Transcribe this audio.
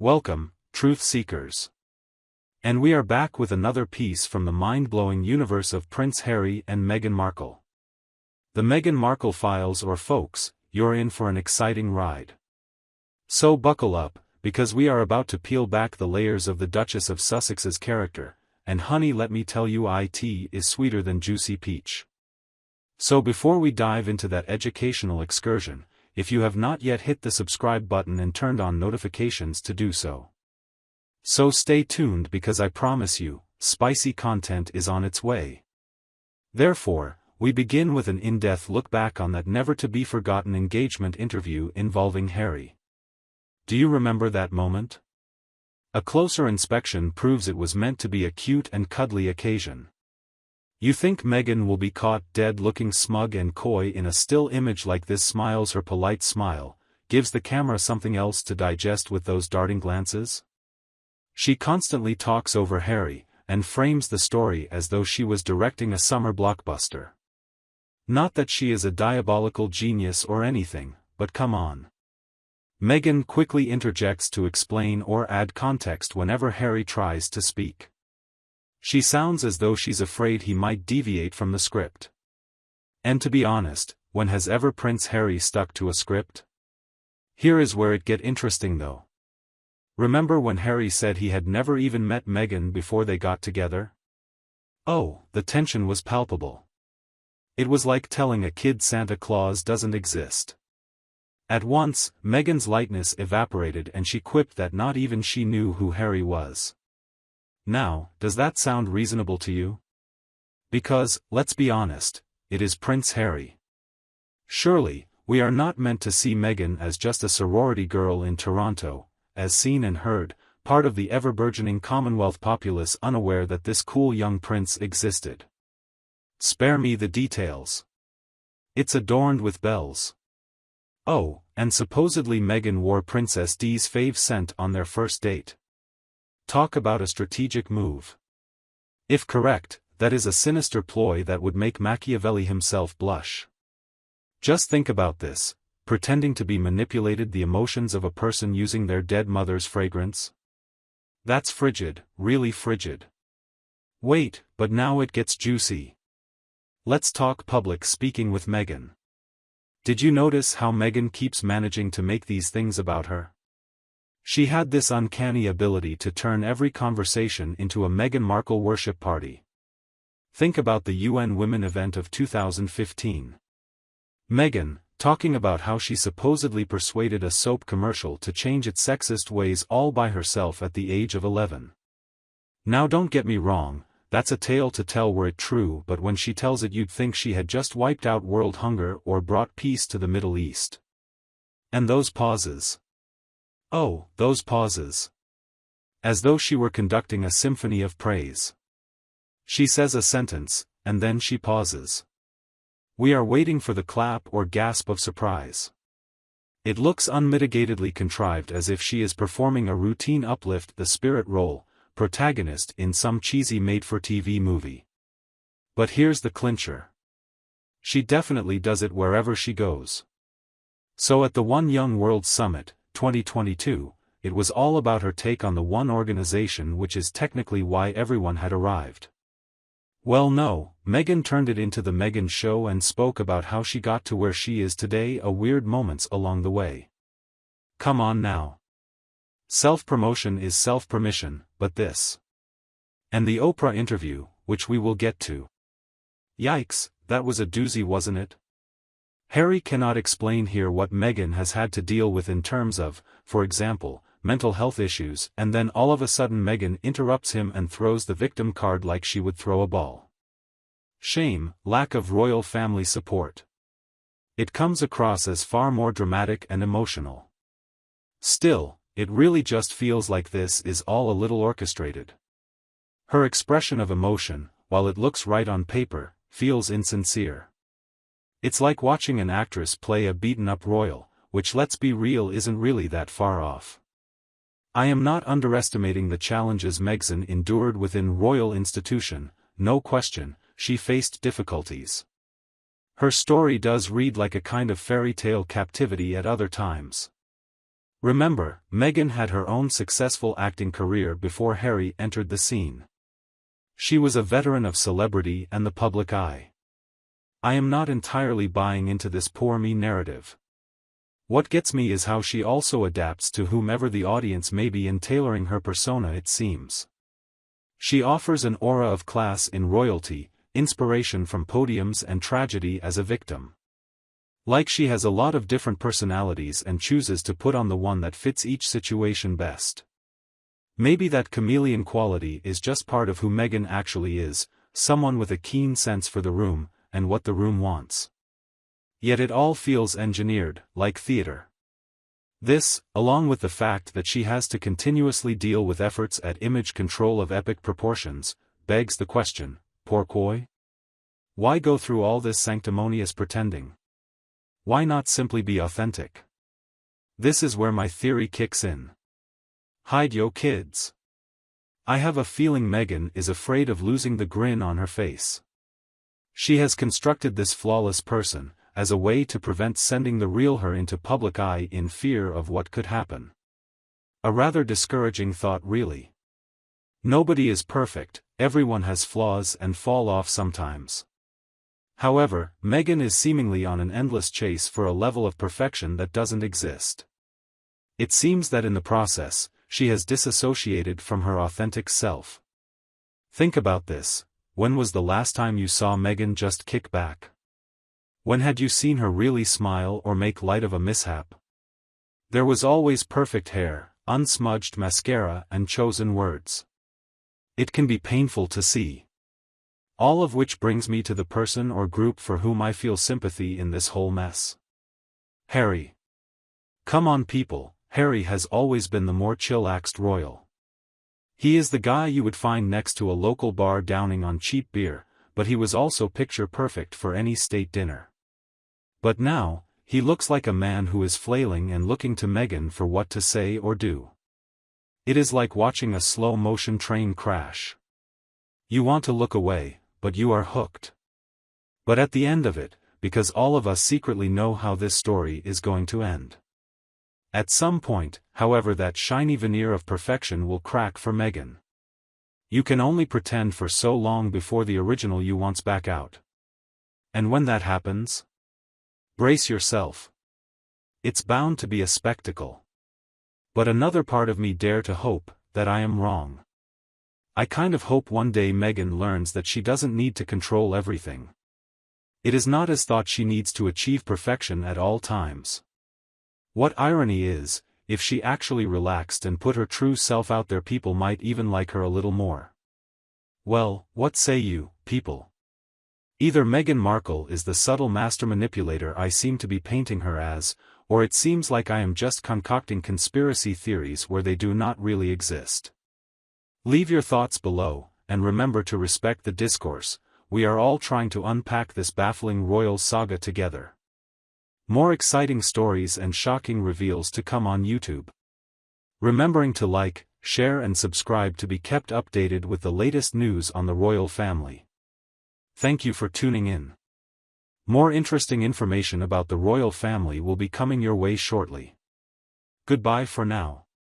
Welcome, truth seekers. And we are back with another piece from the mind-blowing universe of Prince Harry and Meghan Markle. The Meghan Markle files, or folks, you're in for an exciting ride. So buckle up, because we are about to peel back the layers of the Duchess of Sussex's character, and honey, let me tell you, it is sweeter than juicy peach. So before we dive into that educational excursion, if you have not yet hit the subscribe button and turned on notifications to do so. So stay tuned, because I promise you, spicy content is on its way. Therefore, we begin with an in-depth look back on that never-to-be-forgotten engagement interview involving Harry. Do you remember that moment? A closer inspection proves it was meant to be a cute and cuddly occasion. You think Meghan will be caught dead looking smug and coy in a still image like this, smiles her polite smile, gives the camera something else to digest with those darting glances? She constantly talks over Harry, and frames the story as though she was directing a summer blockbuster. Not that she is a diabolical genius or anything, but come on. Meghan quickly interjects to explain or add context whenever Harry tries to speak. She sounds as though she's afraid he might deviate from the script. And to be honest, when has ever Prince Harry stuck to a script? Here is where it gets interesting though. Remember when Harry said he had never even met Meghan before they got together? Oh, the tension was palpable. It was like telling a kid Santa Claus doesn't exist. At once, Meghan's lightness evaporated and she quipped that not even she knew who Harry was. Now, does that sound reasonable to you? Because, let's be honest, it is Prince Harry. Surely, we are not meant to see Meghan as just a sorority girl in Toronto, as seen and heard, part of the ever-burgeoning Commonwealth populace unaware that this cool young prince existed. Spare me the details. It's adorned with bells. Oh, and supposedly Meghan wore Princess Di's fave scent on their first date. Talk about a strategic move. If correct, that is a sinister ploy that would make Machiavelli himself blush. Just think about this, pretending to be manipulated the emotions of a person using their dead mother's fragrance. That's frigid, really frigid. Wait, but now it gets juicy. Let's talk public speaking with Meghan. Did you notice how Meghan keeps managing to make these things about her? She had this uncanny ability to turn every conversation into a Meghan Markle worship party. Think about the UN Women event of 2015. Meghan, talking about how she supposedly persuaded a soap commercial to change its sexist ways all by herself at the age of 11. Now don't get me wrong, that's a tale to tell were it true, but when she tells it you'd think she had just wiped out world hunger or brought peace to the Middle East. And those pauses. Oh, those pauses. As though she were conducting a symphony of praise. She says a sentence, and then she pauses. We are waiting for the clap or gasp of surprise. It looks unmitigatedly contrived, as if she is performing a routine uplift the spirit role, protagonist in some cheesy made-for-TV movie. But here's the clincher. She definitely does it wherever she goes. So at the One Young World Summit, 2022, it was all about her take on the One organization, which is technically why everyone had arrived. Well, no, Meghan turned it into the Meghan Show and spoke about how she got to where she is today, a weird moments along the way. Come on now. Self-promotion is self-permission, but this. And the Oprah interview, which we will get to. Yikes, that was a doozy, wasn't it? Harry cannot explain here what Meghan has had to deal with in terms of, for example, mental health issues, and then all of a sudden Meghan interrupts him and throws the victim card like she would throw a ball. Shame, lack of royal family support. It comes across as far more dramatic and emotional. Still, it really just feels like this is all a little orchestrated. Her expression of emotion, while it looks right on paper, feels insincere. It's like watching an actress play a beaten-up royal, which, let's be real, isn't really that far off. I am not underestimating the challenges Meghan endured within royal institution, no question, she faced difficulties. Her story does read like a kind of fairy tale captivity at other times. Remember, Meghan had her own successful acting career before Harry entered the scene. She was a veteran of celebrity and the public eye. I am not entirely buying into this poor me narrative. What gets me is how she also adapts to whomever the audience may be in tailoring her persona, it seems. She offers an aura of class in royalty, inspiration from podiums and tragedy as a victim. Like she has a lot of different personalities and chooses to put on the one that fits each situation best. Maybe that chameleon quality is just part of who Meghan actually is, someone with a keen sense for the room, and what the room wants. Yet it all feels engineered, like theater. This, along with the fact that she has to continuously deal with efforts at image control of epic proportions, begs the question, pourquoi? Why go through all this sanctimonious pretending? Why not simply be authentic? This is where my theory kicks in. Hide yo kids. I have a feeling Meghan is afraid of losing the grin on her face. She has constructed this flawless person, as a way to prevent sending the real her into public eye in fear of what could happen. A rather discouraging thought, really. Nobody is perfect, everyone has flaws and fall off sometimes. However, Meghan is seemingly on an endless chase for a level of perfection that doesn't exist. It seems that in the process, she has disassociated from her authentic self. Think about this. When was the last time you saw Meghan just kick back? When had you seen her really smile or make light of a mishap? There was always perfect hair, unsmudged mascara and chosen words. It can be painful to see. All of which brings me to the person or group for whom I feel sympathy in this whole mess. Harry. Come on people, Harry has always been the more chillaxed royal. He is the guy you would find next to a local bar downing on cheap beer, but he was also picture perfect for any state dinner. But now, he looks like a man who is flailing and looking to Meghan for what to say or do. It is like watching a slow-motion train crash. You want to look away, but you are hooked. But at the end of it, because all of us secretly know how this story is going to end. At some point, however, that shiny veneer of perfection will crack for Meghan. You can only pretend for so long before the original you wants back out. And when that happens, brace yourself. It's bound to be a spectacle. But another part of me dare to hope that I am wrong. I kind of hope one day Meghan learns that she doesn't need to control everything. It is not as thought she needs to achieve perfection at all times. What irony is, if she actually relaxed and put her true self out there, people might even like her a little more. Well, what say you, people? Either Meghan Markle is the subtle master manipulator I seem to be painting her as, or it seems like I am just concocting conspiracy theories where they do not really exist. Leave your thoughts below, and remember to respect the discourse. We are all trying to unpack this baffling royal saga together. More exciting stories and shocking reveals to come on YouTube. Remembering to like, share and subscribe to be kept updated with the latest news on the royal family. Thank you for tuning in. More interesting information about the royal family will be coming your way shortly. Goodbye for now.